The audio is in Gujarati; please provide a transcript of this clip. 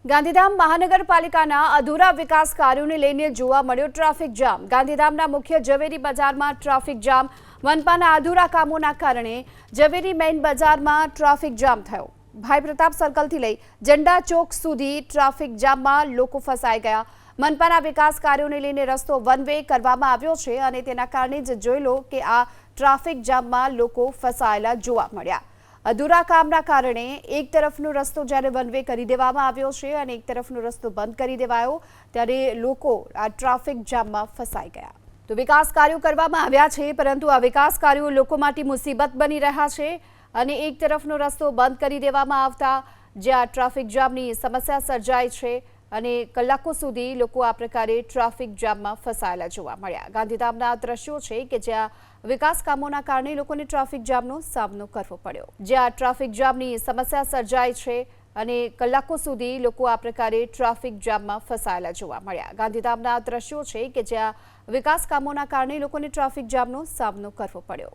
ગાંધીધામ મહાનગરપાલિકાના અધૂરા વિકાસ કાર્યોને લઈને જોવા મળ્યો ટ્રાફિક જામ। ગાંધીધામના મુખ્ય ઝવેરી બજારમાં ટ્રાફિક જામ। મનપાના અધૂરા કામોના કારણે ઝવેરી મેઇન બજારમાં ટ્રાફિક જામ થયો। ભાઈ પ્રતાપ સર્કલથી લઈ ઝંડા ચોક સુધી ટ્રાફિક જામમાં લોકો ફસાઈ ગયા। મનપાના વિકાસ કાર્યોને લઈને રસ્તો વન વે કરવામાં આવ્યો છે અને તેના કારણે જ જોઈ લો કે આ ટ્રાફિક જામમાં લોકો ફસાયેલા જોવા મળ્યા। અધૂરા કામના કારણે એક તરફનો રસ્તો જ્યારે વન વે કરી દેવામાં આવ્યો છે અને એક તરફનો રસ્તો બંધ કરી દેવાયો ત્યારે લોકો આ ટ્રાફિક જામમાં ફસાઈ ગયા। તો વિકાસ કાર્યો કરવામાં આવ્યા છે પરંતુ આ વિકાસ કાર્યો લોકો માટે મુસીબત બની રહ્યા છે અને એક તરફનો રસ્તો બંધ કરી દેવામાં આવતા જે આ ટ્રાફિક જામની સમસ્યા સર્જાઈ છે અને કલાકો સુધી લોકો આ પ્રકારે ટ્રાફિક જામમાં ફસાયેલા જોવા મળ્યા। ગાંધીધામના દ્રશ્યો છે કે જ્યાં વિકાસ કામોના કારણે લોકોને ટ્રાફિક જામનો સામનો કરવો પડ્યો। જ્યાં ટ્રાફિક જામની સમસ્યા સર્જાઈ છે અને કલાકો સુધી લોકો આ પ્રકારે ટ્રાફિક જામમાં ફસાયેલા જોવા મળ્યા। ગાંધીધામના દ્રશ્યો છે કે જ્યાં વિકાસ કામોના કારણે લોકોને ટ્રાફિક જામનો સામનો કરવો પડ્યો।